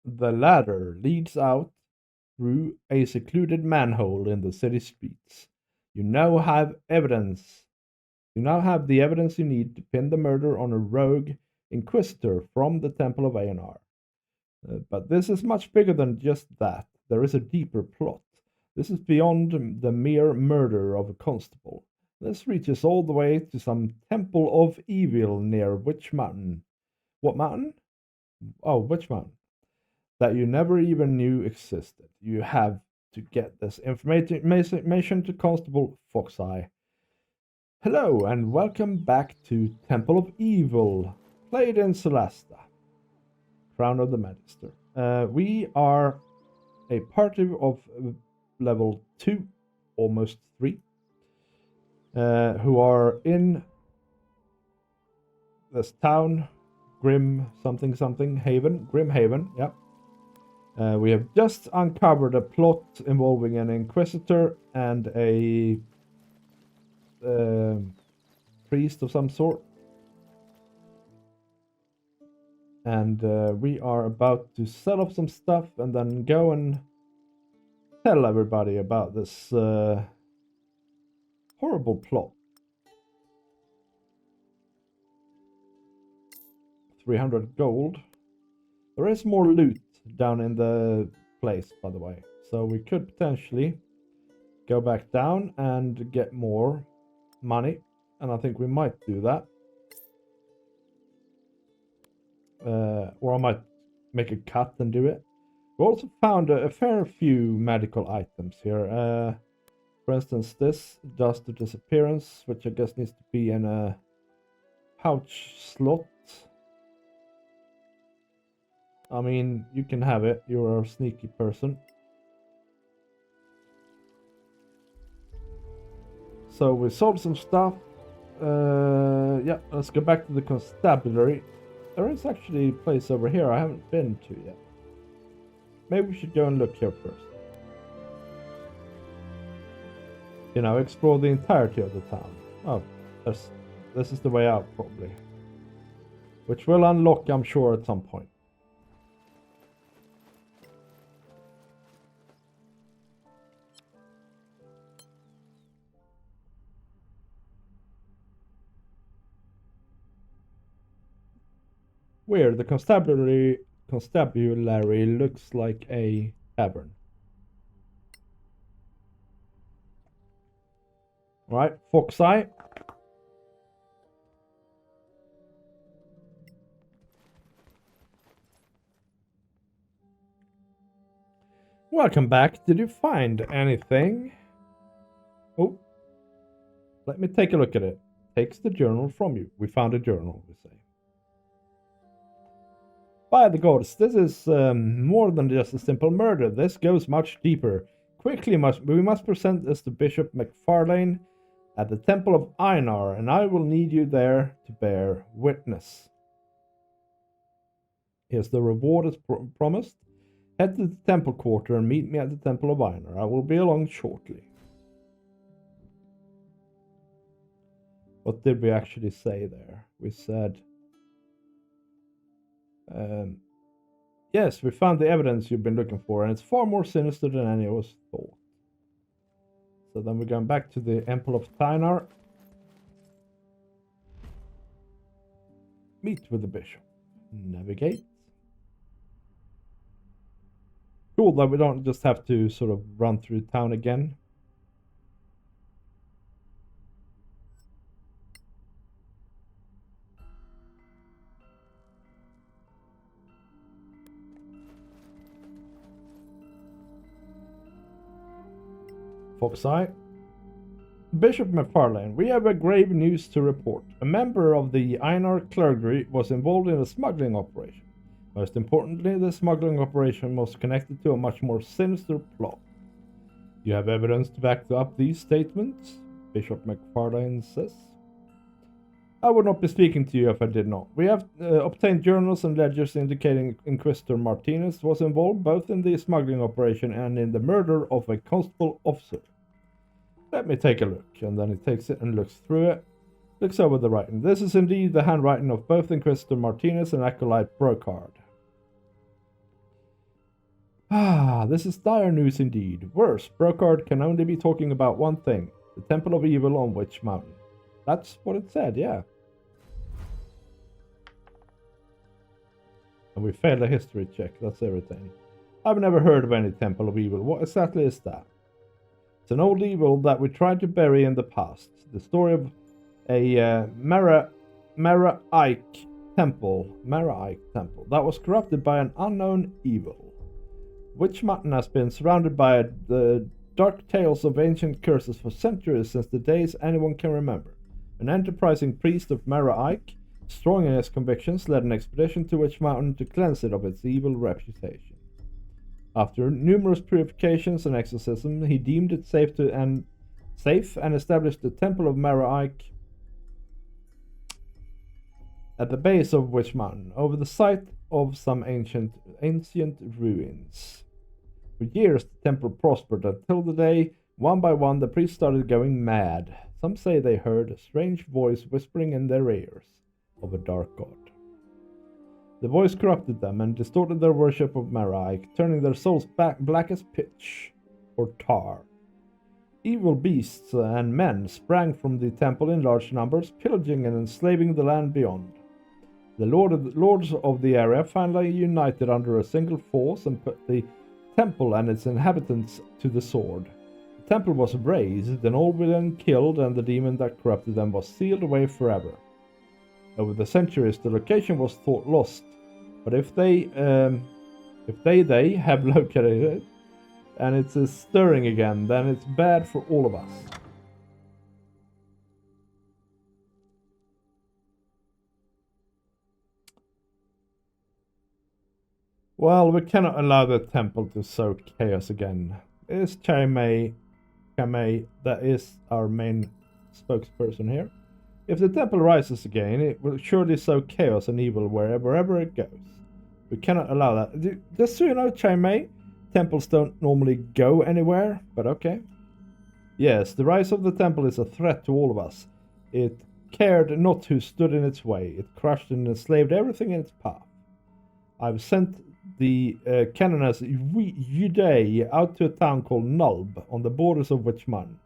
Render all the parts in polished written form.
The ladder leads out through a secluded manhole in the city streets. You now have evidence. You now have the evidence you need to pin the murder on a rogue inquisitor from the Temple of Aenar. But this is much bigger than just that. There is a deeper plot. This is beyond the mere murder of a constable. This reaches all the way to some temple of evil near Witch Mountain. What mountain? Oh, Witch Mountain. That you never even knew existed. You have to get this information to Constable Foxeye. Hello, and welcome back to Temple of Evil, played in Solasta. Crown of the Magister. We are a party of level 2, almost 3, who are in this town, Grim Haven, yeah. We have just uncovered a plot involving an Inquisitor and a priest of some sort. And we are about to set up some stuff and then go and tell everybody about this horrible plot. 300 gold. There is more loot down in the place, by the way. So we could potentially go back down and get more money. And I think we might do that. Or I might make a cut and do it. We also found a fair few medical items here. For instance, this dust of disappearance, which I guess needs to be in a pouch slot. I mean, you can have it. You're a sneaky person. So we sold some stuff. Yeah, let's go back to the constabulary. There is actually a place over here I haven't been to yet. Maybe we should go and look here first. You know, explore the entirety of the town. Oh, this is the way out, probably. Which will unlock, I'm sure, at some point. Weird, the constabulary looks like a tavern. Alright, Foxeye. Welcome back. Did you find anything? Oh. Let me take a look at it. Takes the journal from you. We found a journal, we say. By the gods, this is more than just a simple murder. This goes much deeper. Quickly, we must present this to Bishop McFarlane at the Temple of Einar, and I will need you there to bear witness. Here's the reward as promised. Head to the temple quarter and meet me at the Temple of Einar. I will be along shortly. What did we actually say there? We said... yes, we found the evidence you've been looking for, and it's far more sinister than any of us thought. So then we're going back to the Temple of Einar. Meet with the bishop. Navigate. Cool that we don't just have to sort of run through town again. Foxeye. Bishop McFarlane, we have a grave news to report. A member of the Einar clergy was involved in a smuggling operation. Most importantly, the smuggling operation was connected to a much more sinister plot. You have evidence to back up these statements? Bishop McFarlane says. I would not be speaking to you if I did not. We have obtained journals and ledgers indicating Inquisitor Martinez was involved both in the smuggling operation and in the murder of a constable officer. Let me take a look. And then he takes it and looks through it. Looks over the writing. This is indeed the handwriting of both Inquisitor Martinez and Acolyte Brocard. Ah, this is dire news indeed. Worse, Brocard can only be talking about one thing. The Temple of Evil on Witch Mountain. That's what it said, yeah. And we failed a history check, that's everything. I've never heard of any Temple of Evil. What exactly is that? It's an old evil that we tried to bury in the past. The story of a Mara-Ike temple that was corrupted by an unknown evil. Witch Mountain has been surrounded by the dark tales of ancient curses for centuries, since the days anyone can remember. An enterprising priest of Mara-Ike, strong in his convictions, led an expedition to Witch Mountain to cleanse it of its evil reputation. After numerous purifications and exorcism, he deemed it safe and established the Temple of Mara-Ike at the base of Witch Mountain, over the site of some ancient ruins. For years the temple prospered, until the day, one by one, the priests started going mad. Some say they heard a strange voice whispering in their ears of a dark god. The voice corrupted them and distorted their worship of Mara-Ike, turning their souls black as pitch, or tar. Evil beasts and men sprang from the temple in large numbers, pillaging and enslaving the land beyond. The lords of the area finally united under a single force and put the temple and its inhabitants to the sword. The temple was razed, and all within killed, and the demon that corrupted them was sealed away forever. Over the centuries, the location was thought lost, but if they have located it, and it's stirring again, then it's bad for all of us. Well, we cannot allow the temple to sow chaos again. It is Kamei that is our main spokesperson here. If the temple rises again, it will surely sow chaos and evil wherever it goes. We cannot allow that. Just so you know, Kamei, temples don't normally go anywhere, but okay. Yes, the rise of the temple is a threat to all of us. It cared not who stood in its way. It crushed and enslaved everything in its path. I've sent the canoness Yuday out to a town called Nulb on the borders of Witch Mountain,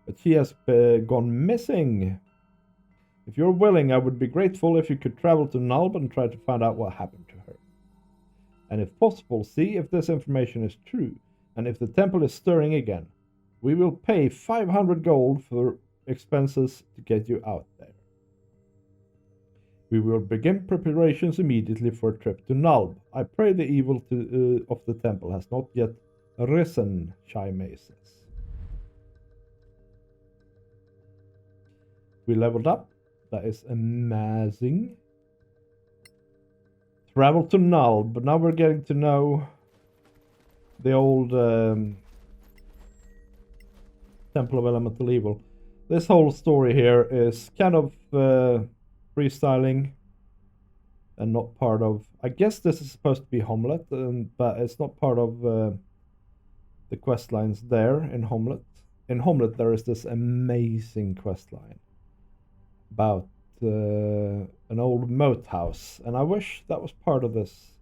but she has gone missing. If you're willing, I would be grateful if you could travel to Nulb and try to find out what happened to her. And if possible, see if this information is true, and if the temple is stirring again. We will pay 500 gold for expenses to get you out there. We will begin preparations immediately for a trip to Nulb. I pray the evil of the temple has not yet risen, Shaimei says. We leveled up. That is amazing. Travel to Nulb, but now we're getting to know the old Temple of Elemental Evil. This whole story here is kind of freestyling and not part of... I guess this is supposed to be Homelet, but it's not part of the quest lines there in Homelet. In Homelet there is this amazing quest line about an old moat house, and I wish that was part of this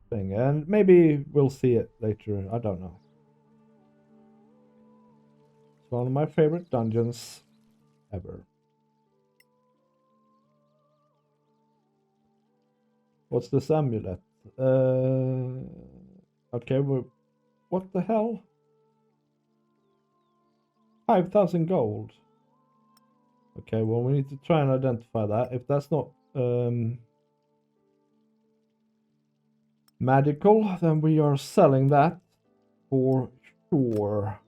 thing, and maybe we'll see it later, I don't know. It's one of my favorite dungeons ever. What's this amulet? Okay, well, what the hell? 5,000 gold. Okay, well, we need to try and identify that. If that's not magical, then we are selling that for sure.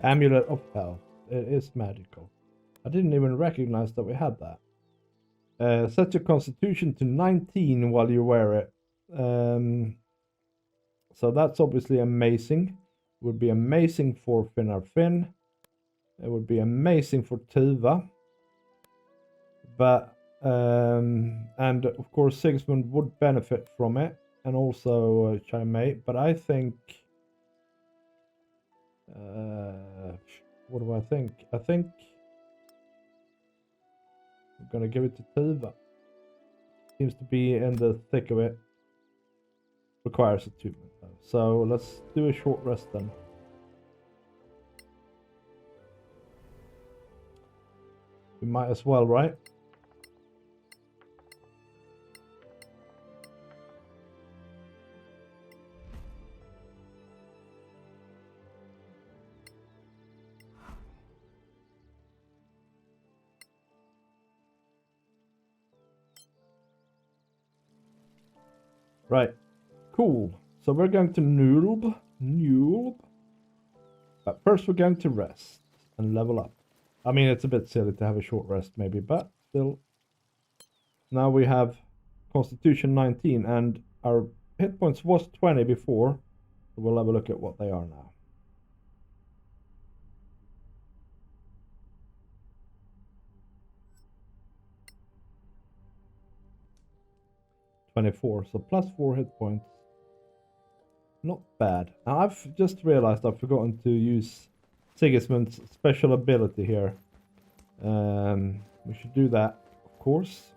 Amulet of Health. It is magical. I didn't even recognize that we had that. Set your constitution to 19 while you wear it. So that's obviously amazing. It would be amazing for Finn. It would be amazing for Tuva. But, and of course Sigismund would benefit from it. And also Shaimei. But I think What do I think? I think I'm gonna give it to Tuva. Seems to be in the thick of it. Requires attunement though. So let's do a short rest then. We might as well, right? Right. Cool. So we're going to Nulb. But first we're going to rest and level up. I mean, it's a bit silly to have a short rest maybe, but still. Now we have Constitution 19 and our hit points was 20 before. So we'll have a look at what they are now. +24, so +4 hit points. Not bad. Now I've just realized I've forgotten to use Sigismund's special ability here. We should do that, of course.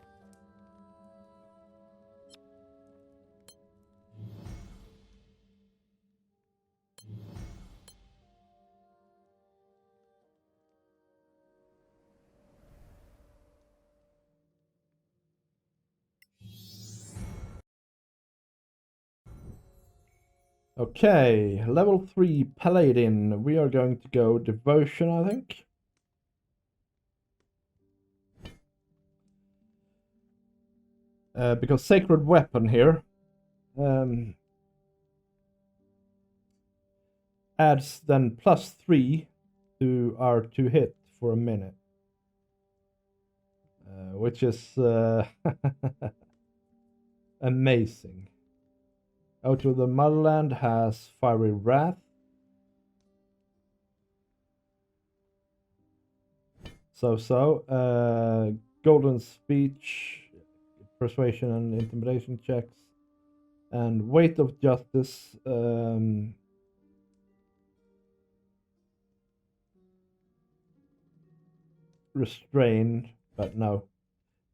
Okay, level 3 Paladin. We are going to go Devotion, I think. Because Sacred Weapon here adds then +3 to our 2 hit for a minute. Which is amazing. Out of the Motherland has Fiery Wrath. Golden Speech, Persuasion and Intimidation checks. And Weight of Justice. Restrain, but no.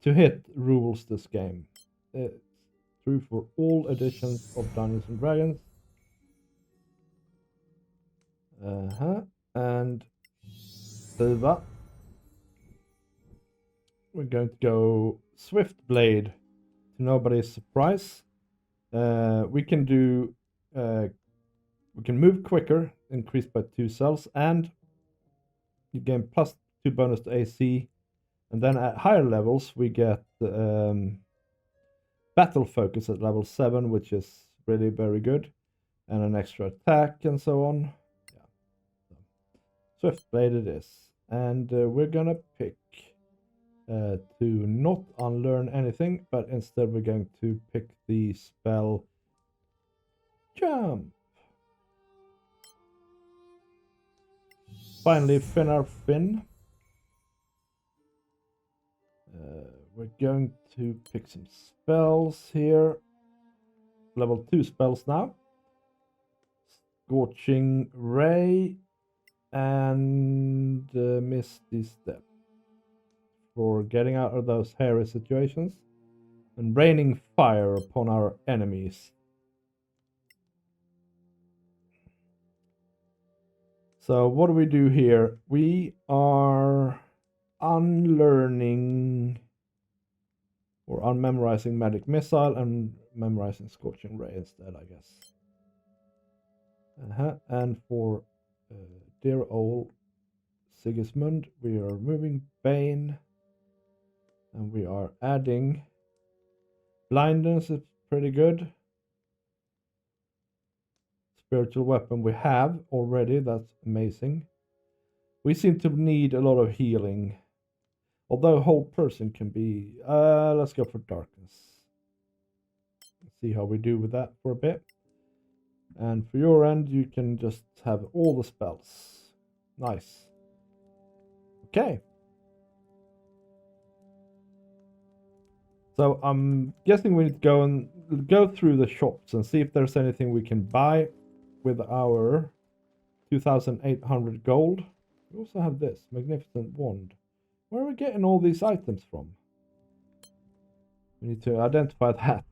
To hit rules this game. It's true for all editions of Dungeons and Dragons. And Tuva. We're going to go Swift Blade to nobody's surprise. We can do we can move quicker, increased by 2 cells, and you gain +2 bonus to AC. And then at higher levels we get battle focus at level 7, which is really very good, and an extra attack and so on. Yeah. Swift Blade it is, and we're gonna pick to not unlearn anything, but instead we're going to pick the spell Jump. Finally, Finnar Finn. We're going to pick some spells here. Level 2 spells now. Scorching Ray and Misty Step for getting out of those hairy situations, and raining fire upon our enemies. So what do we do here? We are unlearning or unmemorizing Magic Missile and memorizing Scorching Ray instead, I guess. And for dear old Sigismund, we are removing Bane. And we are adding blindness, it's pretty good. Spiritual weapon we have already, that's amazing. We seem to need a lot of healing. Although whole person can be... let's go for darkness. Let's see how we do with that for a bit. And for your end, you can just have all the spells. Nice. Okay. So I'm guessing we need to go through the shops and see if there's anything we can buy with our 2,800 gold. We also have this magnificent wand. Where are we getting all these items from? We need to identify that.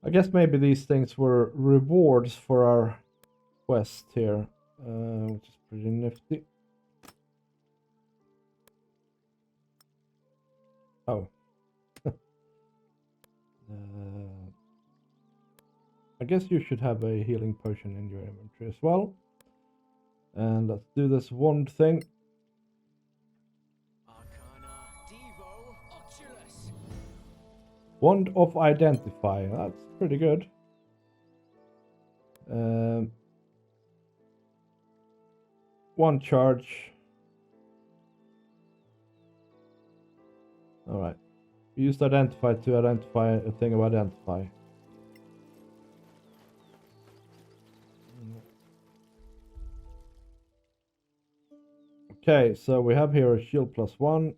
I guess maybe these things were rewards for our quest here, which is pretty nifty. Oh. I guess you should have a healing potion in your inventory as well. And let's do this wand thing. Wand of Identify. That's pretty good. One charge. Alright. Use Identify to identify a thing of Identify. Okay, so we have here a shield +1.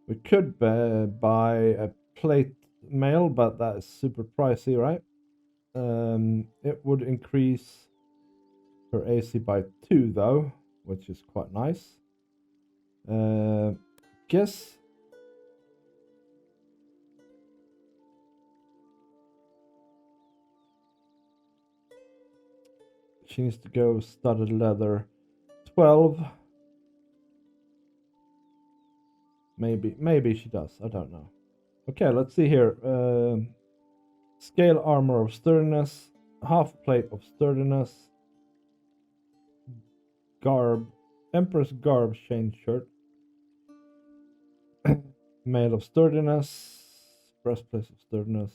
We could buy a plate mail, but that is super pricey, right? It would increase her AC by 2 though, which is quite nice. Guess she needs to go studded leather 12. Maybe she does. I don't know. Okay, let's see here. Scale armor of sturdiness, half plate of sturdiness, garb, Empress garb chain shirt, mail of sturdiness, breastplate of sturdiness.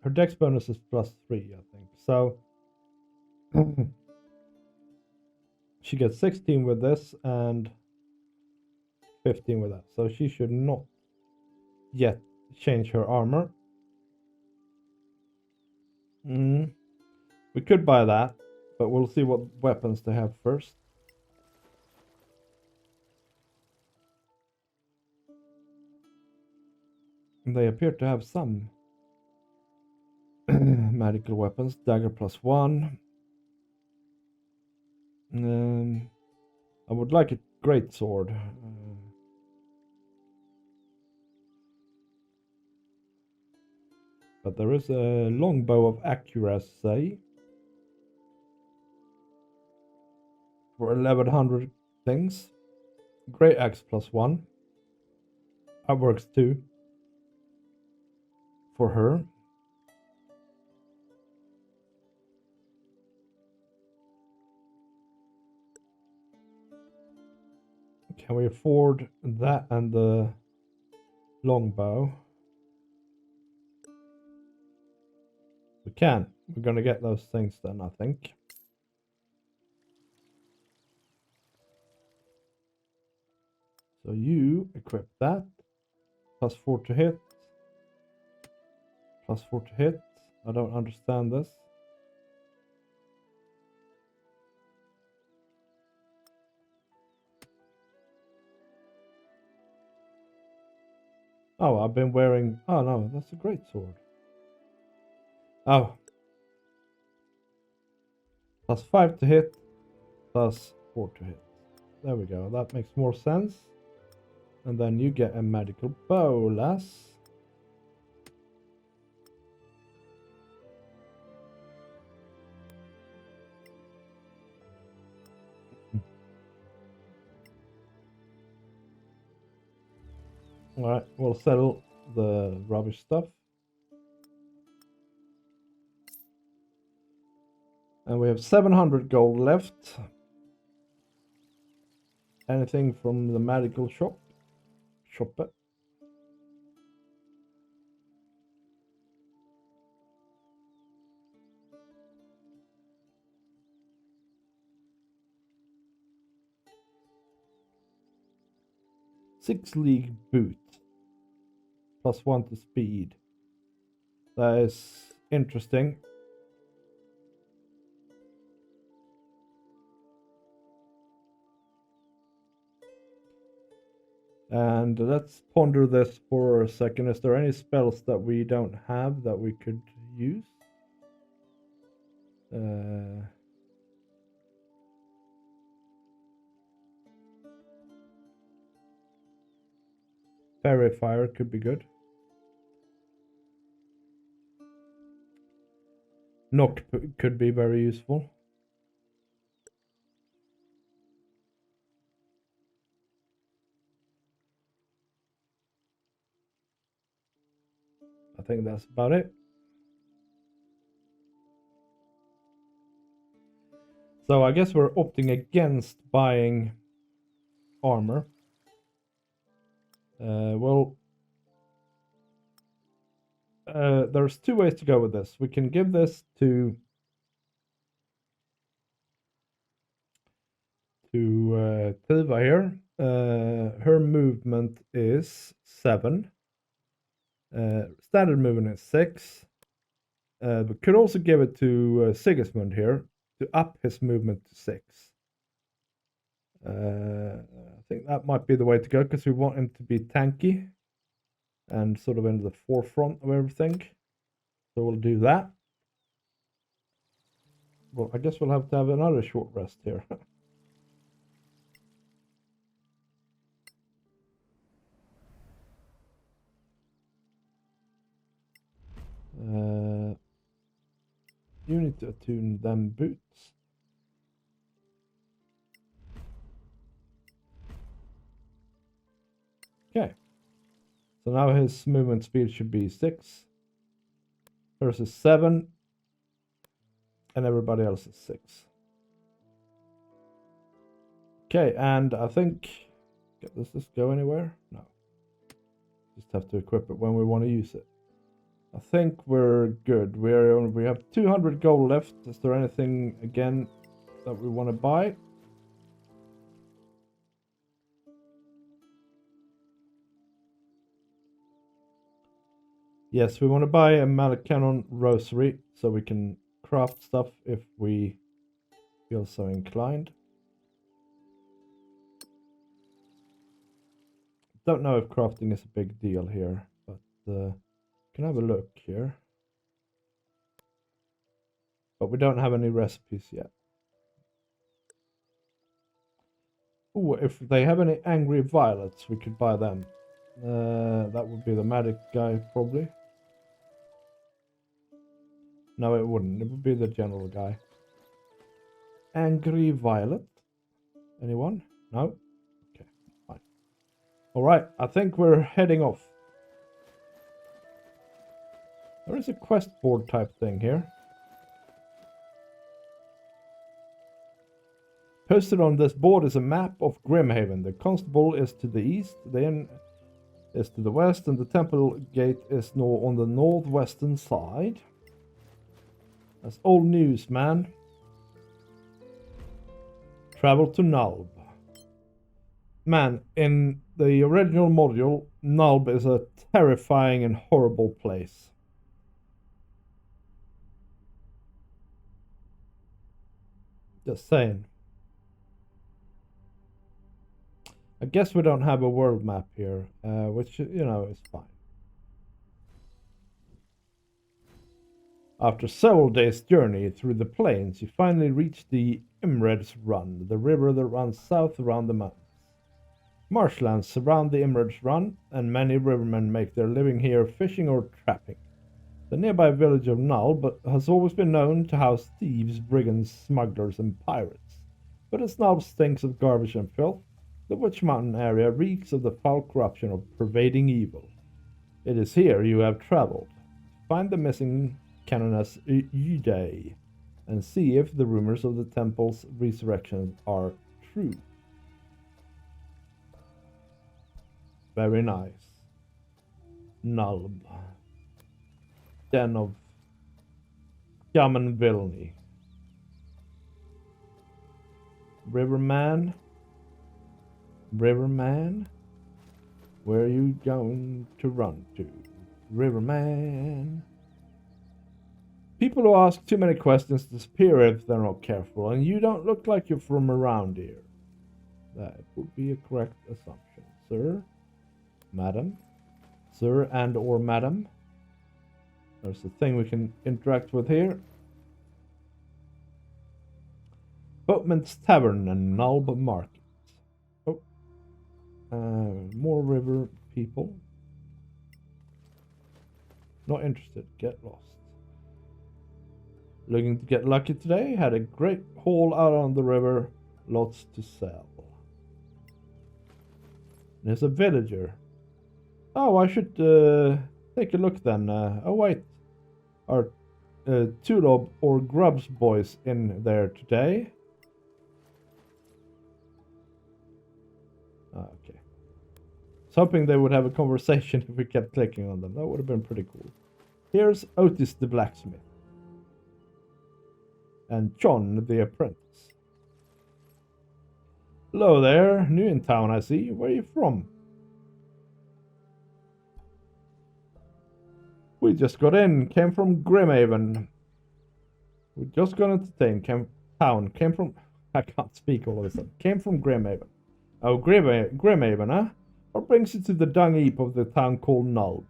Her dex bonus is +3, I think. So she gets 16 with this and 15 with that. So she should not yet change her armor. We could buy that, but we'll see what weapons they have first. They appear to have some magical weapons. Dagger +1. I would like a great sword. But there is a longbow of accuracy for 1100 things. Great axe +1. That works too for her. Can we afford that and the longbow? We can. We're gonna get those things then, I think. So you equip that. +4 to hit. +4 to hit. I don't understand this. Oh, I've been wearing... Oh no, that's a great sword. Oh. +5 to hit. +4 to hit. There we go. That makes more sense. And then you get a magical bow, lass. Alright, we'll settle the rubbish stuff. And we have 700 gold left. Anything from the medical shop? Shop it. 6 league boot. +1 to speed. That is interesting. And let's ponder this for a second. Is there any spells that we don't have that we could use? Fairy Fire could be good. Knock could be very useful. I think that's about it. So I guess we're opting against buying armor. There's 2 ways to go with this. We can give this to Tiva here. Her movement is 7. Standard movement is 6. We could also give it to Sigismund here to up his movement to 6. I think that might be the way to go because we want him to be tanky and sort of in the forefront of everything. So we'll do that. Well, I guess we'll have to have another short rest here. You need to attune them boots. Okay. So now his movement speed should be 6. Hers is 7. And everybody else is 6. Okay, and I think... Does this go anywhere? No. Just have to equip it when we want to use it. I think we're good. We have 200 gold left. Is there anything, again, that we want to buy? Yes, we want to buy a Malakanon rosary so we can craft stuff if we feel so inclined. Don't know if crafting is a big deal here, but can have a look here. But we don't have any recipes yet. Ooh, if they have any angry violets, we could buy them. That would be the magic guy, probably. No, it wouldn't. It would be the general guy. Angry violet? Anyone? No? Okay, fine. Alright, I think we're heading off. There is a quest board type thing here. Posted on this board is a map of Grimhaven. The constable is to the east, the inn is to the west, and the temple gate is on the northwestern side. That's old news, man. Travel to Nulb. Man, in the original module, Nulb is a terrifying and horrible place. Just saying. I guess we don't have a world map here, which, you know, is fine. After several days' journey through the plains, you finally reach the Imred's Run, the river that runs south around the mountains. Marshlands surround the Imred's Run, and many rivermen make their living here fishing or trapping. The nearby village of Nulb has always been known to house thieves, brigands, smugglers, and pirates. But as Nulb stinks of garbage and filth, the Witch Mountain area reeks of the foul corruption of pervading evil. It is here you have traveled. Find the missing Canoness Adnd and see if the rumors of the temple's resurrection are true. Very nice. Nulb. Den of scum and villany. Riverman. Where are you going to run to? Riverman. People who ask too many questions disappear if they're not careful, and you don't look like you're from around here. That would be a correct assumption. Sir? Madam? Sir and or madam? There's a thing we can interact with here. Boatman's Tavern and Nulb Market. Oh. More river people. Not interested. Get lost. Looking to get lucky today? Had a great haul out on the river. Lots to sell. There's a villager. Oh, I should take a look then. Oh wait. Are Tulob or Grub's boys in there today? Okay. I was hoping they would have a conversation if we kept clicking on them. That would have been pretty cool. Here's Otis the blacksmith. And John the apprentice. Hello there. New in town, I see. Where are you from? We just got in. Came from Grimhaven. We just got entertained. Came from... I can't speak all of a sudden. Came from Grimhaven. Oh, Grimhaven, huh? What brings you to the dung heap of the town called Nulb?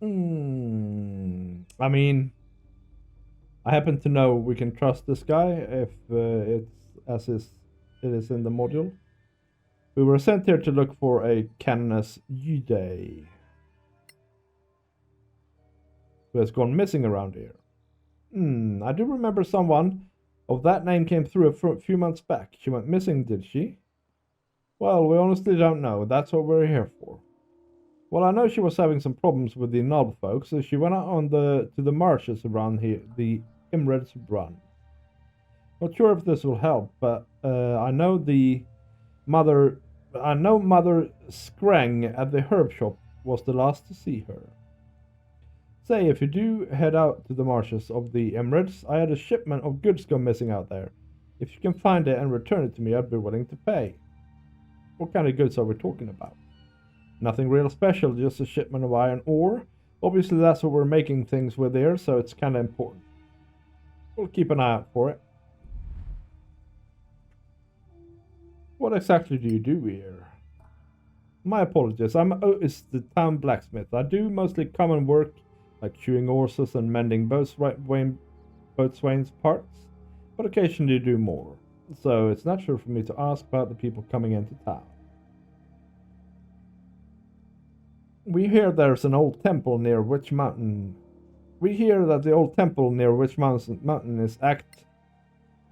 I mean, I happen to know we can trust this guy if it is in the module. We were sent here to look for a Canis Uday who has gone missing around here. I do remember someone of that name came through a few months back. She went missing, did she? Well, we honestly don't know. That's what we're here for. Well, I know she was having some problems with the Nulb folks, so she went out on to the marshes around here, the Imred's Run. Not sure if this will help, but I know Mother Scrang at the herb shop was the last to see her. Say, if you do head out to the marshes of the Emirates, I had a shipment of goods go missing out there. If you can find it and return it to me, I'd be willing to pay. What kind of goods are we talking about? Nothing real special, just a shipment of iron ore. Obviously that's what we're making things with here, so it's kind of important. We'll keep an eye out for it. What exactly do you do here? My apologies, I'm Otis the town blacksmith. I do mostly common work, like shoeing horses and mending boatswains' parts, but occasionally do more. So it's natural for me to ask about the people coming into town. We hear there's an old temple near Witch Mountain. We hear that the old temple near Witch Mountain is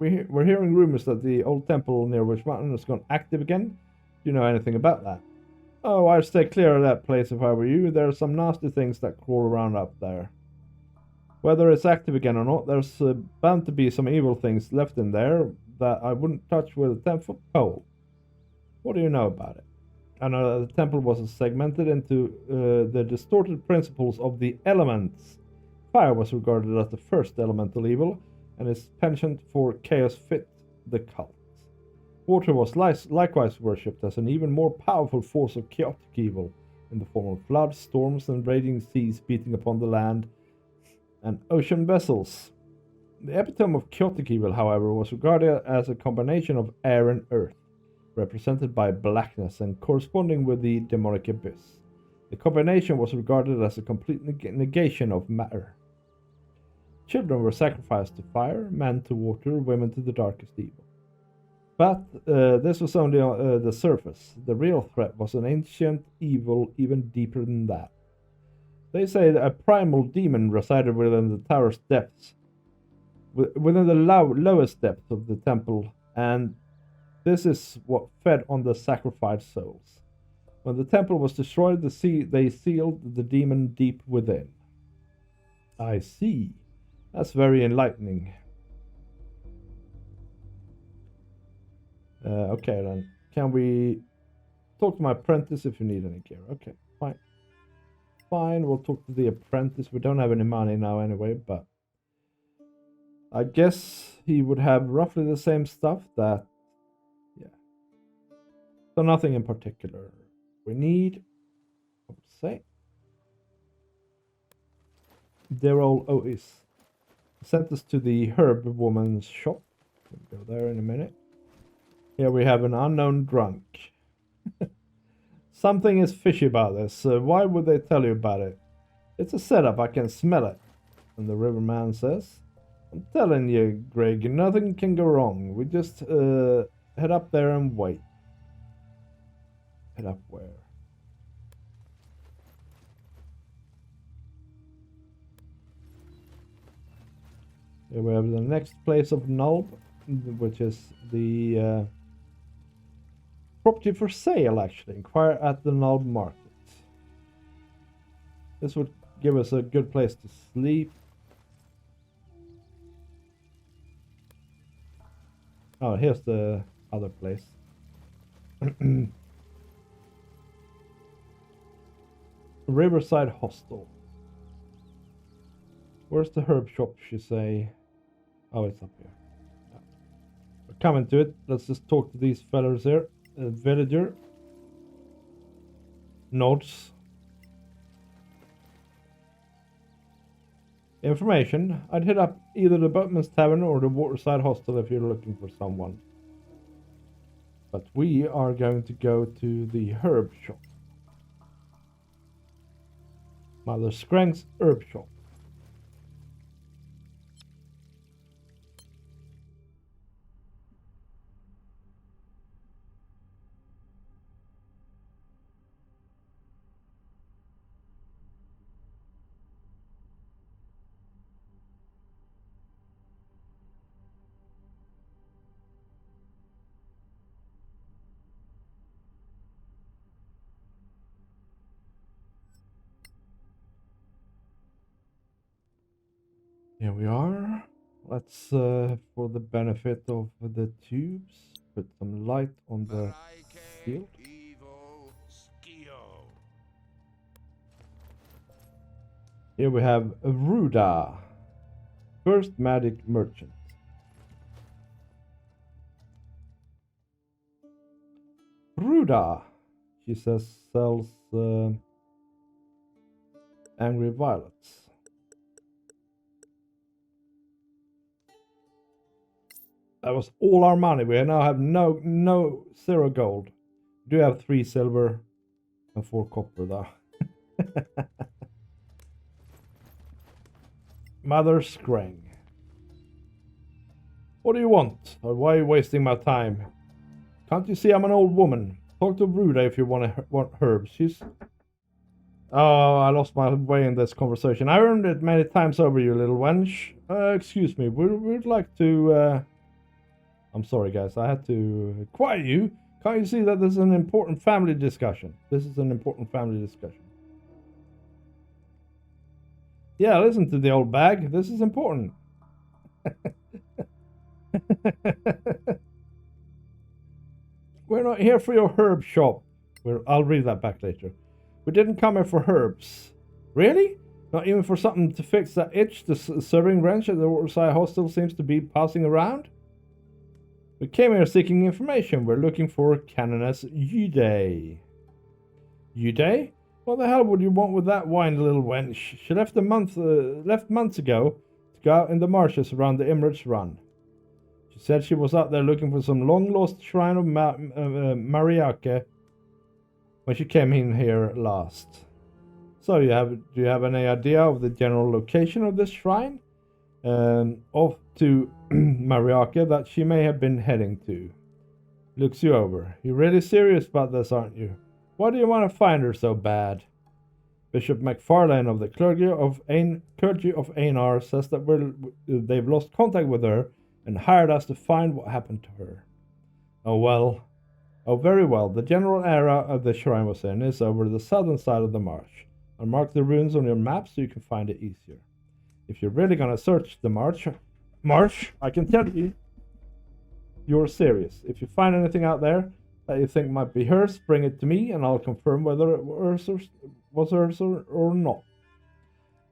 We're hearing rumors that the old temple near Witch Mountain has gone active again. Do you know anything about that? Oh, I'd stay clear of that place if I were you. There are some nasty things that crawl around up there. Whether it's active again or not, there's bound to be some evil things left in there that I wouldn't touch with a 10-foot pole. What do you know about it? I know that the temple was segmented into the distorted principles of the elements. Fire was regarded as the first elemental evil, and its penchant for chaos fit the cult. Water was likewise worshipped as an even more powerful force of chaotic evil, in the form of floods, storms, and raging seas beating upon the land, and ocean vessels. The epitome of chaotic evil, however, was regarded as a combination of air and earth, represented by blackness and corresponding with the demonic abyss. The combination was regarded as a complete negation of matter. Children were sacrificed to fire, men to water, women to the darkest evil. But this was only the surface. The real threat was an ancient evil even deeper than that. They say that a primal demon resided within the tower's depths, within the lowest depths of the temple, and this is what fed on the sacrificed souls. When the temple was destroyed, they sealed the demon deep within. I see. That's very enlightening. Okay then. Can we talk to my apprentice if you need any gear? Okay, fine. Fine, we'll talk to the apprentice. We don't have any money now anyway, but I guess he would have roughly the same stuff that... Yeah. So nothing in particular. We need... Say... They're all OIs. Sent us to the herb woman's shop. We'll go there in a minute. Here we have an unknown drunk. Something is fishy about this. Why would they tell you about it? It's a setup, I can smell it. And the riverman says, I'm telling you, Greg, nothing can go wrong. We just head up there and wait. Head up where? Here we have the next place of Nulb, which is the property for sale, actually. Inquire at the Nulb market. This would give us a good place to sleep. Oh, here's the other place. Riverside Hostel. Where's the herb shop, she say? Oh, it's up here. Yeah. We're coming to it. Let's just talk to these fellas here. Villager. Nods. Information. I'd hit up either the Boatman's Tavern or the Waterside Hostel if you're looking for someone. But we are going to go to the herb shop. Mother Skrank's herb shop. Here we are. Let's, for the benefit of the tubes, put some light on the field. Here we have Ruda, first magic merchant. Ruda, she says, sells angry violets. That was all our money. We now have no 0 gold. We do have 3 silver and 4 copper though. Mother Skrank. What do you want? Or why are you wasting my time? Can't you see I'm an old woman? Talk to Ruda if you want herbs. She's... Oh, I lost my way in this conversation. I earned it many times over, you little wench. Excuse me. We'd like to... I'm sorry, guys. I had to quiet you. Can't you see that this is an important family discussion? This is an important family discussion. Yeah, listen to the old bag. This is important. We're not here for your herb shop. I'll read that back later. We didn't come here for herbs. Really? Not even for something to fix that itch the serving wrench at the Waterside Hostel seems to be passing around? We came here seeking information. We're looking for Canoness Adnd. Adnd? What the hell would you want with that whiny little wench? She left months ago to go out in the marshes around the Emerald's Run. She said she was out there looking for some long-lost shrine of Mariake when she came in here last. So do you have any idea of the general location of this shrine? Off to Mariake that she may have been heading to. Looks you over. You're really serious about this, aren't you? Why do you want to find her so bad? Bishop MacFarlane of the clergy of Einar says that they've lost contact with her and hired us to find what happened to her. Oh, very well. The general area of the shrine was in is over the southern side of the marsh. I'll mark the runes on your map so you can find it easier. If you're really gonna search the marsh, I can tell you, you're serious. If you find anything out there that you think might be hers, bring it to me and I'll confirm whether it was hers or not.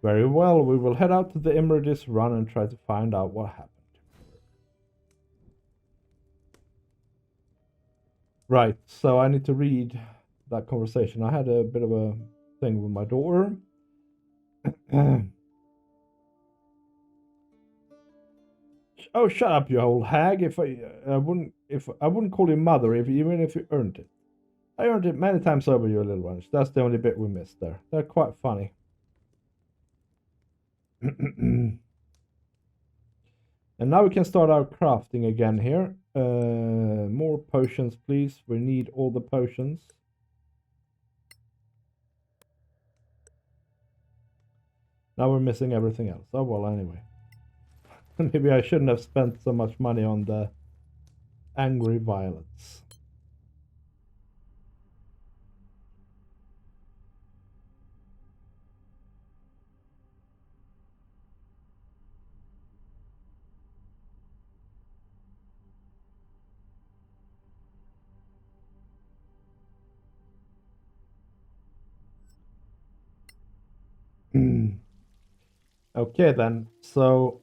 Very well, we will head out to the Imridis run and try to find out what happened. Right, so I need to read that conversation. I had a bit of a thing with my daughter. Oh, shut up, you old hag! I wouldn't call you mother even if you earned it. I earned it many times over, you little ones. That's the only bit we missed there. They're quite funny. And now we can start our crafting again here. More potions, please. We need all the potions. Now we're missing everything else. Oh well, anyway. Maybe I shouldn't have spent so much money on the angry violets. Okay then, so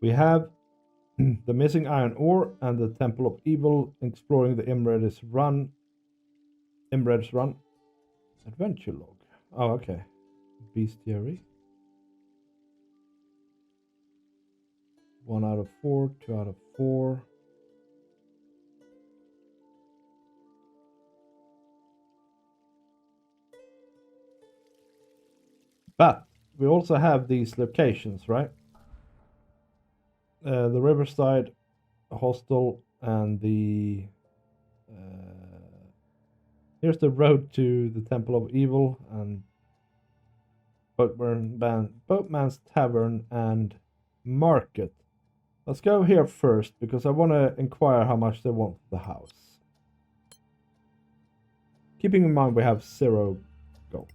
we have the missing iron ore and the Temple of Evil, exploring the Imred's Run. Adventure log. Oh, okay. Bestiary. 1 out of 4, 2 out of 4. But we also have these locations, right? The Riverside Hostel and the here's the road to the Temple of Evil and Boatman's Tavern and Market. Let's go here first because I want to inquire how much they want for the house. Keeping in mind we have 0 gold.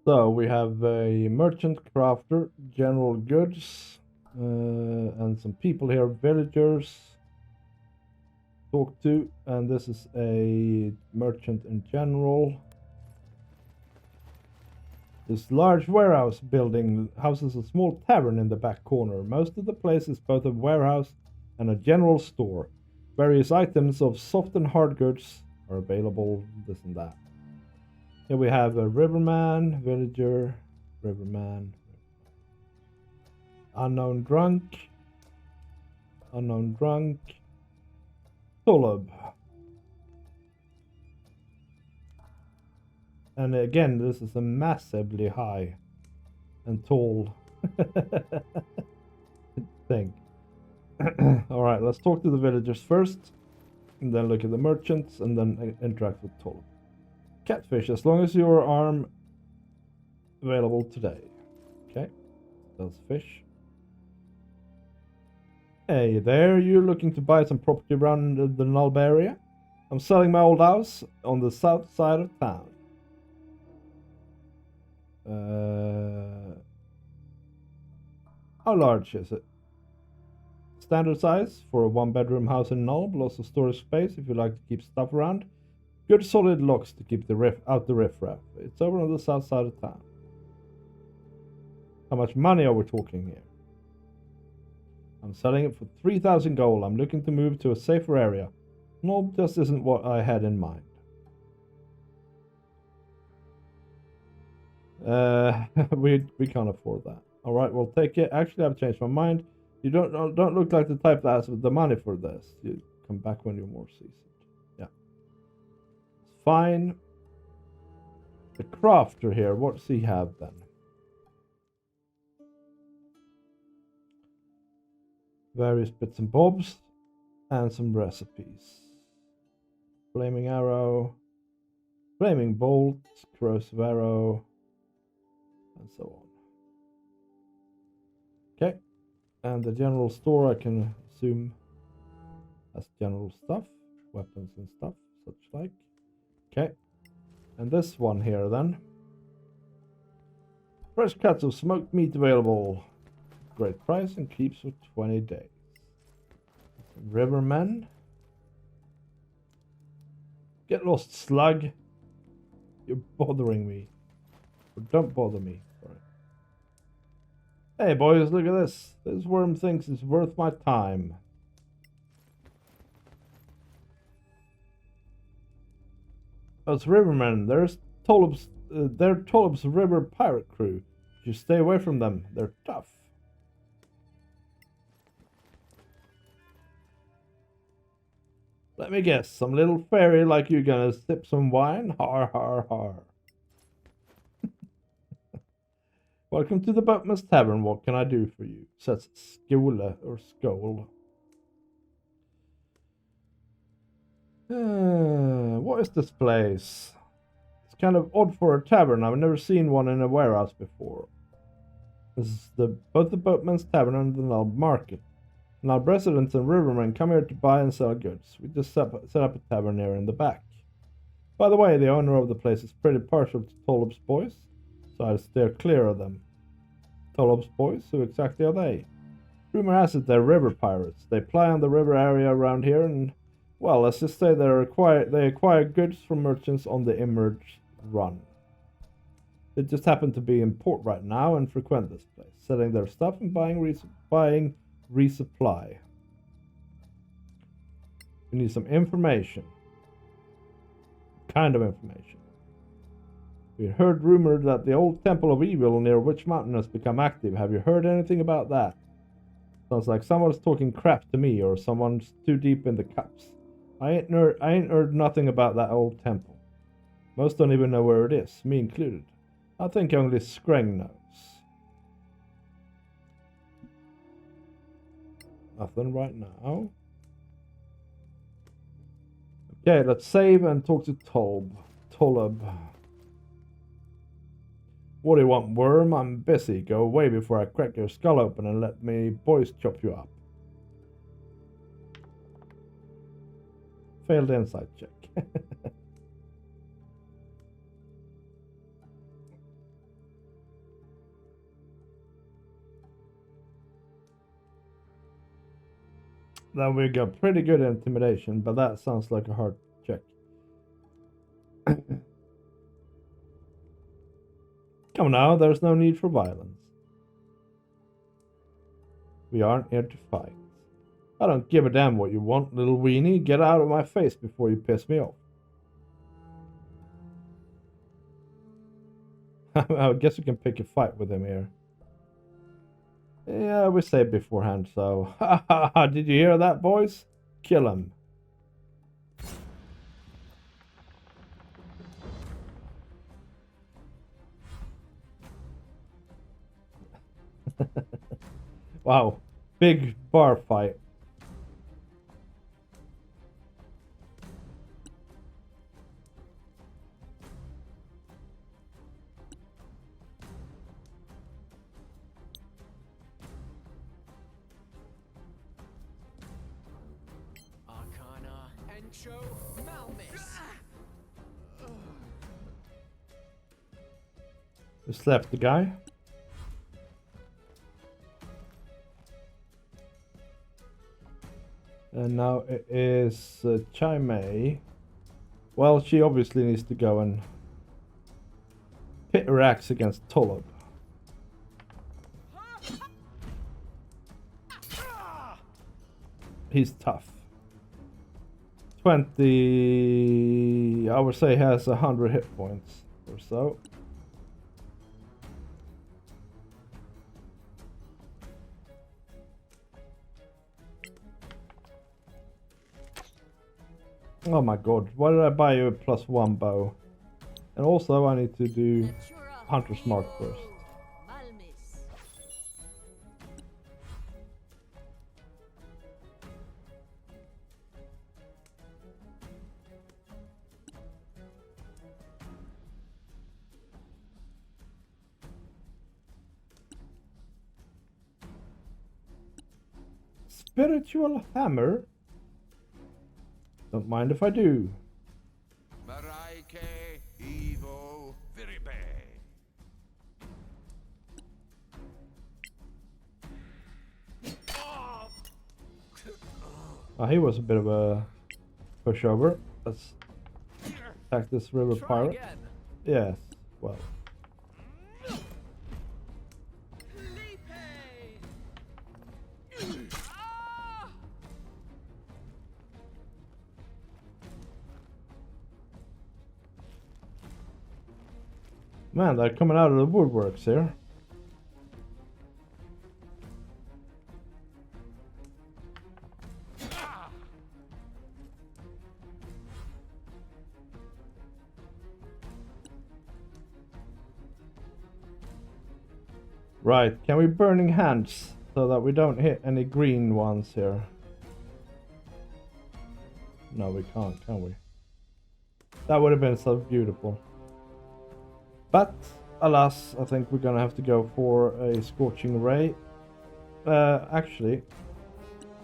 So we have a merchant, crafter, general goods, and some people here, villagers, talk to, and this is a merchant in general. This large warehouse building houses a small tavern in the back corner. Most of the place is both a warehouse and a general store. Various items of soft and hard goods are available, this and that. Here we have a riverman, villager, riverman, unknown drunk, Nulb. And again, this is a massively high and tall thing. Alright, let's talk to the villagers first, and then look at the merchants, and then interact with Nulb. Catfish, as long as your arm available today. Okay, those fish. Hey there, you're looking to buy some property around the Nulb area? I'm selling my old house on the south side of town. How large is it? Standard size for a 1-bedroom house in Nulb, lots of storage space if you like to keep stuff around. Good solid locks to keep the riffraff. It's over on the south side of town. How much money are we talking here? I'm selling it for 3,000 gold. I'm looking to move to a safer area. No, just isn't what I had in mind. We can't afford that. All right, we'll take it. Actually, I've changed my mind. You don't look like the type that has the money for this. You come back when you're more seasoned. Yeah, it's fine. The crafter here. What does he have then? Various bits and bobs. And some recipes. Flaming arrow, flaming bolt, corrosive arrow, and so on. Okay, and the general store I can assume has general stuff, weapons and stuff, such like. Okay, and this one here then. Fresh cuts of smoked meat available. Great price and keeps for 20 days. Rivermen. Get lost, slug. You're bothering me. Or don't bother me. Sorry. Hey boys, look at this. This worm thinks it's worth my time. Those rivermen, they're Tolob's river pirate crew. You stay away from them. They're tough. Let me guess, some little fairy like you gonna sip some wine? Har har har. Welcome to the Boatman's Tavern. What can I do for you? Says Skole or Skål. What is this place? It's kind of odd for a tavern. I've never seen one in a warehouse before. This is both the Boatman's Tavern and the Nulb Market. Nulb residents and rivermen come here to buy and sell goods. We just set up a tavern here in the back. By the way, the owner of the place is pretty partial to Tolob's boys, so I steer clear of them. Tolob's boys? Who exactly are they? Rumor has it they're river pirates. They ply on the river area around here and, well, let's just say they acquire goods from merchants on the Emerald Run. They just happen to be in port right now and frequent this place, selling their stuff and buying resupply. We need some information. Kind of information. We heard rumored that the old Temple of Evil near Witch Mountain has become active. Have you heard anything about that? Sounds like someone's talking crap to me, or someone's too deep in the cups. I ain't heard nothing about that old temple. Most don't even know where it is, me included. I think only Skreng knows. Nothing right now. Okay, let's save and talk to Tolub. What do you want, worm? I'm busy. Go away before I crack your skull open and let me boys chop you up. Failed insight check. Now we got pretty good intimidation, but that sounds like a hard check. Come now, there's no need for violence. We aren't here to fight. I don't give a damn what you want, little weenie. Get out of my face before you piss me off. I guess we can pick a fight with him here. Yeah, we saved beforehand, so... Ha ha ha, did you hear that, boys? Kill him. Wow, big bar fight. Just left the guy. And now it is Chai-Mei. Well, she obviously needs to go and pit her axe against Tolub. He's tough. 20... I would say he has 100 hit points or so. Oh my god, why did I buy you a +1 bow? And also I need to do Hunter's Mark first. spiritual hammer? Don't mind if I do. Maraike Evo Viribe. He was a bit of a pushover. Let's attack this river pirate. Again. Yes, well. Man, they're coming out of the woodworks here. Right, can we burning hands so that we don't hit any green ones here? No, we can't, can we? That would have been so beautiful. But, alas, I think we're gonna have to go for a scorching ray. Actually,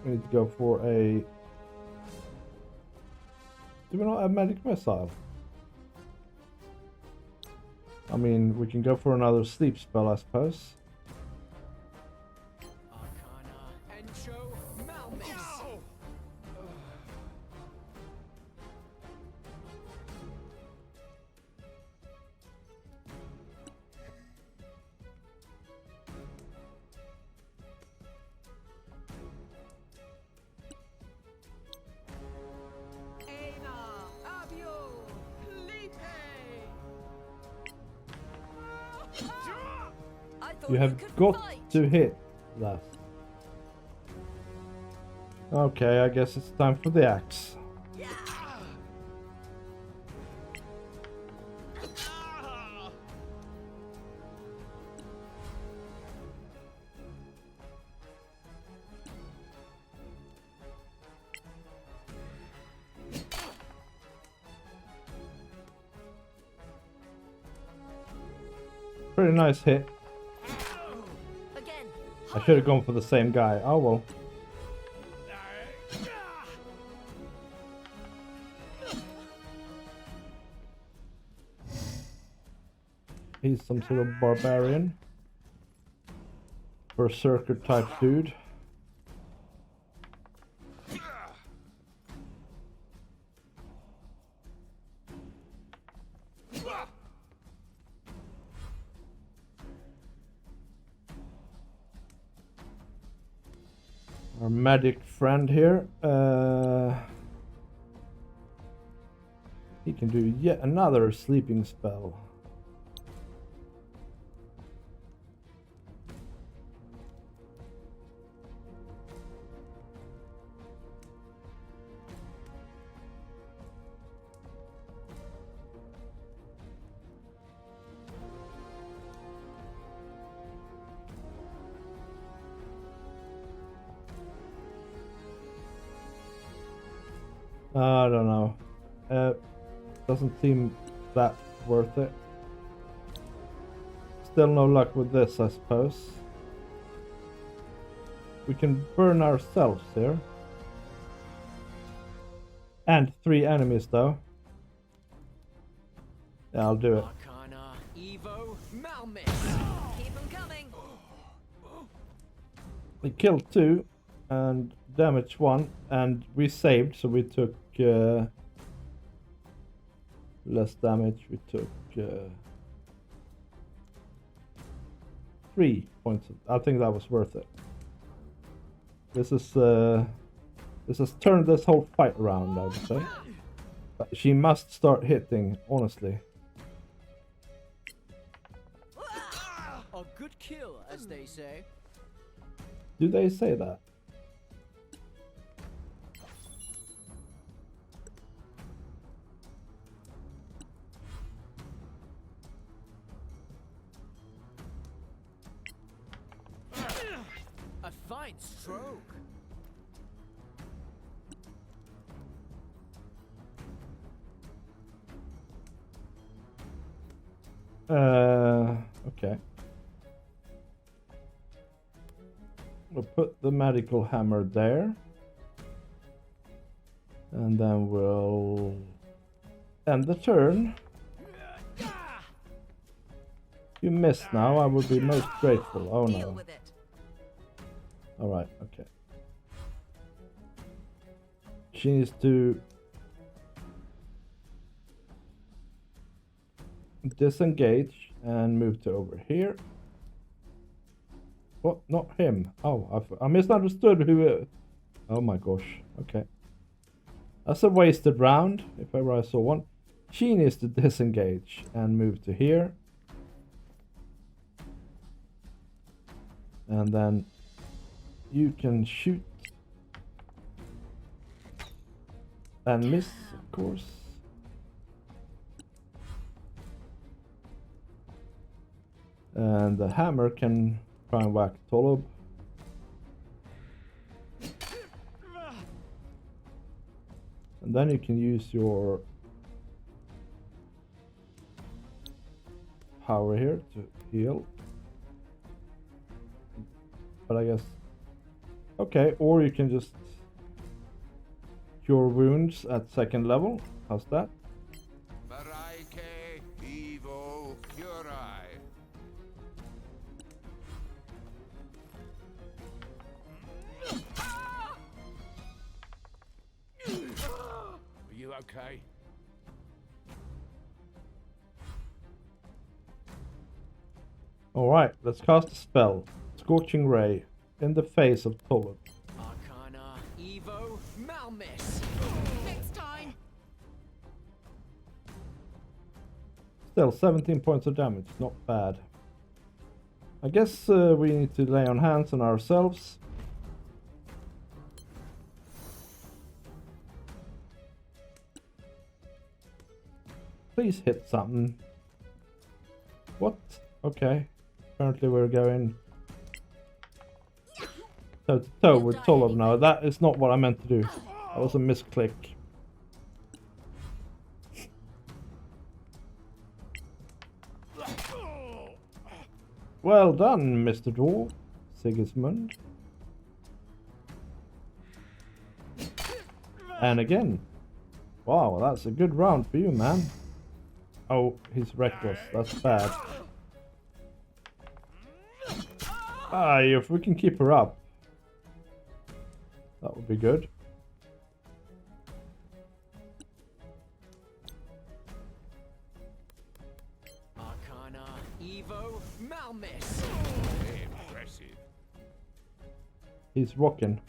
we need to go for a... Do we not have magic missile? I mean, we can go for another sleep spell, I suppose. You have got to hit that. Okay, I guess it's time for the axe. Pretty nice hit. I should have gone for the same guy. Oh well. He's some sort of barbarian. Berserker type dude. Our magic friend here. He can do yet another sleeping spell. I don't know. Doesn't seem that worth it. Still no luck with this, I suppose. We can burn ourselves here. And 3 enemies though. Yeah, I'll do it. Keep 'em coming. We killed 2 and damaged 1, and we saved, so we took less damage. We took 3 points. I think that was worth it. This has turned this whole fight around, I would say. But she must start hitting, honestly. A good kill, as they say. Do they say that? A fine stroke. Okay. We'll put the medical hammer there. And then we'll end the turn. If you miss now, I would be most grateful. Oh no. Alright, okay. She needs to disengage and move to over here. What? Not him. Oh, I misunderstood who it... Oh my gosh. Okay. That's a wasted round, if ever I saw one. She needs to disengage and move to here. And then you can shoot and miss, of course. And the hammer can try and whack Nulb. And then you can use your power here to heal. But I guess... Okay, or you can just cure wounds at 2nd level. How's that? Are you okay? Alright, let's cast a spell. Scorching Ray in the face of Nulb. Arcana, Evo, Malmis. Next time. Still 17 points of damage, not bad. I guess we need to lay on hands on ourselves. Please hit something. What? Okay. Apparently we're going toe to toe with Nulb now. That is not what I meant to do. That was a misclick. Well done, Mr. Dwarf, Sigismund. And again. Wow, that's a good round for you, man. Oh, he's reckless. That's bad. Ah, if we can keep her up, that would be good. Arcana, Evo, Malmis. Impressive. He's rocking.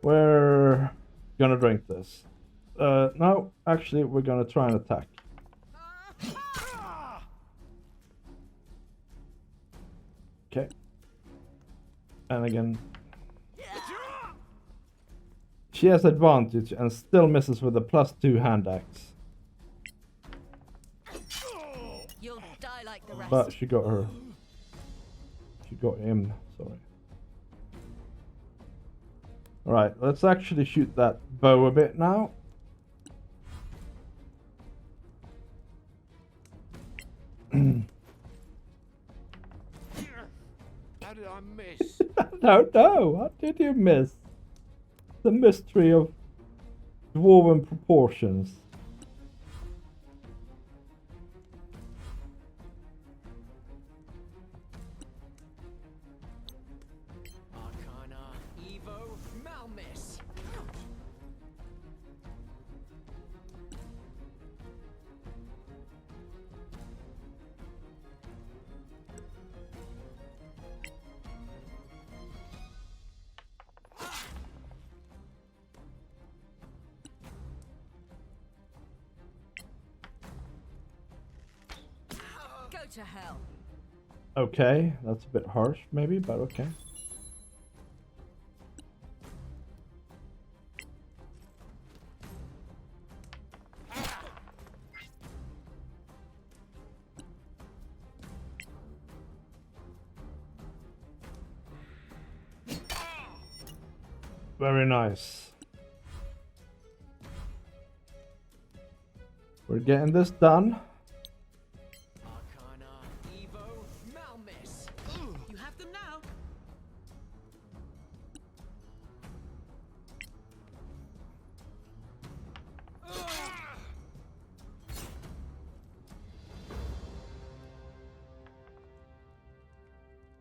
We're gonna drink this. No, actually, we're gonna try and attack. Okay. And again. She has advantage and still misses with a +2 hand axe. You'll die like the rest. But she got her. She got him, sorry. Alright, let's actually shoot that bow a bit now. How did I miss? I don't know. How did you miss? The mystery of dwarven proportions. Arcana, Evo, Malmis. Go to hell. Okay, that's a bit harsh maybe, but okay. Very nice. We're getting this done. Arcana, Evo, Malmis. You have them now.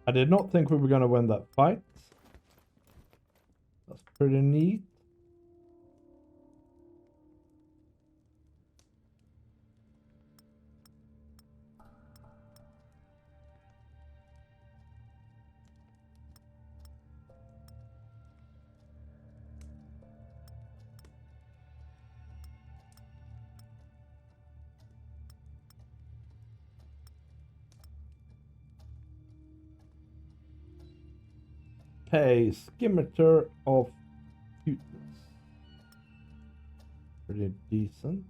I did not think we were going to win that fight. That's pretty neat. Okay, scimitar of cuteness. Pretty decent.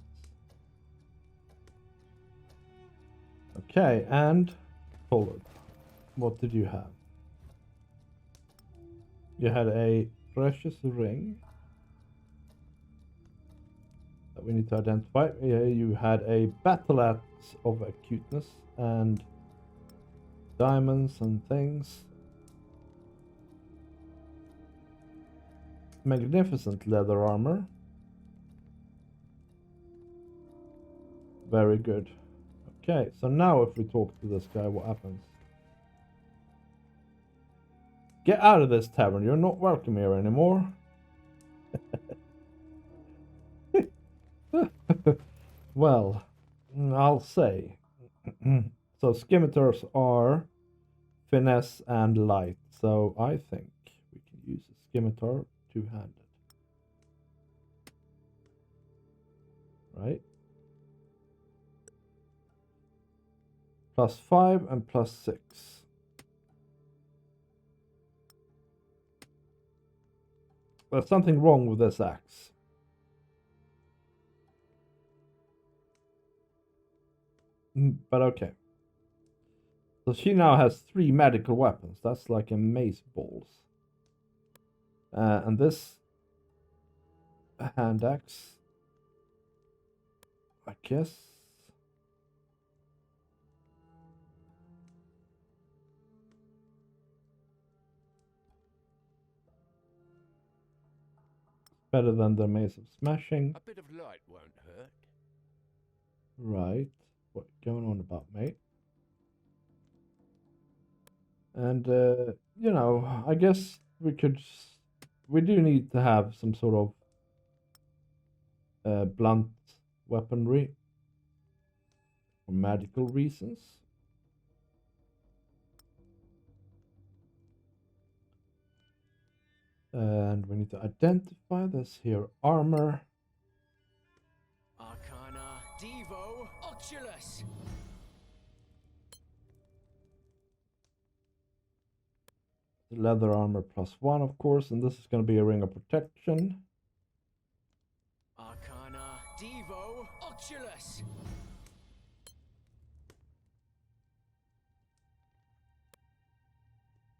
Okay, and Pollard. What did you have? You had a precious ring that we need to identify. Yeah, you had a battle axe of acuteness and diamonds and things. Magnificent leather armor. Very good. Okay, so now if we talk to this guy, what happens? Get out of this tavern. You're not welcome here anymore. Well, I'll say. So scimitars are finesse and light. So I think we can use a scimitar two-handed. Right? +5 and +6. There's something wrong with this axe. But okay. So she now has 3 medical weapons. That's like a mace balls. And this hand axe, I guess. Better than the mace of smashing. A bit of light won't hurt. Right. What's going on about, mate? And, you know, I guess we do need to have some sort of blunt weaponry for medical reasons. And we need to identify this here armor. Arcana, Devo, Oculus. The leather armor +1, of course, and this is going to be a ring of protection. Arcana, Devo, Oculus.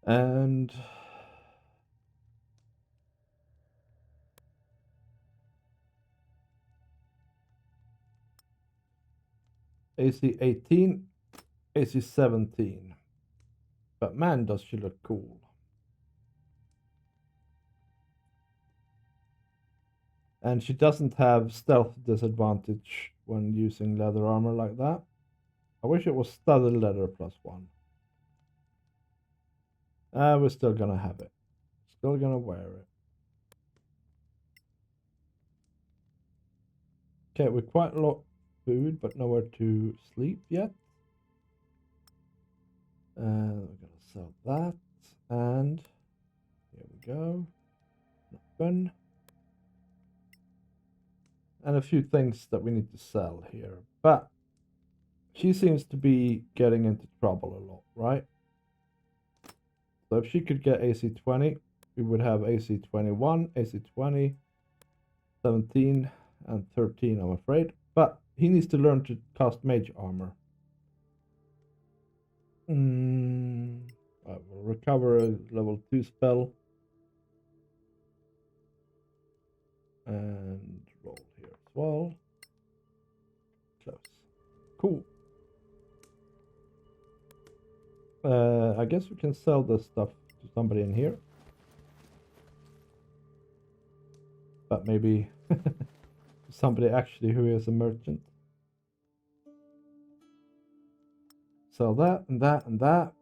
And AC 18, AC 17. But man, does she look cool. And she doesn't have stealth disadvantage when using leather armor like that. I wish it was studded leather +1. We're still gonna have it. Still gonna wear it. Okay, we're quite a lot of food, but nowhere to sleep yet. And we're gonna sell that. And here we go. Open. And a few things that we need to sell here. But she seems to be getting into trouble a lot, right? So if she could get AC 20, we would have AC 21, AC 20, 17, and 13, I'm afraid. But he needs to learn to cast mage armor. We'll recover a level 2 spell. And roll here as well. Close. Cool. I guess we can sell this stuff to somebody in here. But maybe somebody actually who is a merchant. Sell that and that and that.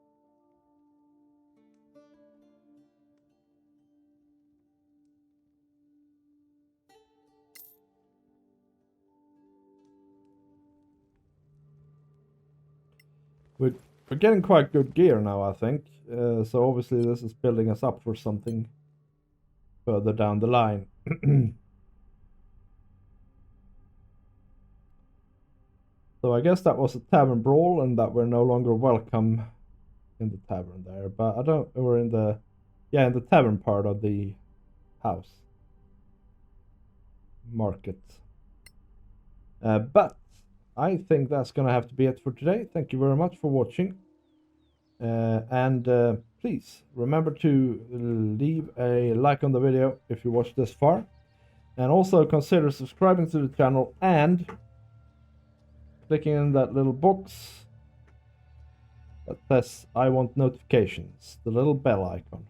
We're getting quite good gear now, I think. So obviously this is building us up for something further down the line. So I guess that was a tavern brawl, and that we're no longer welcome in the tavern there. But I don't. We're in the, yeah, in the tavern part of the house market. But I think that's gonna have to be it for today. Thank you very much for watching. And please remember to leave a like on the video if you watched this far, and also consider subscribing to the channel and clicking in that little box that says I want notifications, the little bell icon,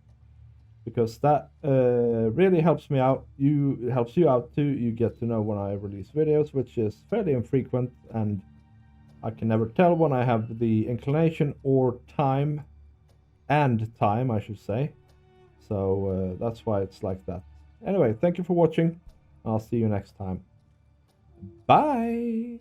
because that really helps me out. It helps you out too. You get to know when I release videos, which is fairly infrequent, and I can never tell when I have the inclination or time, I should say. So that's why it's like that. Anyway, thank you for watching. I'll see you next time. Bye!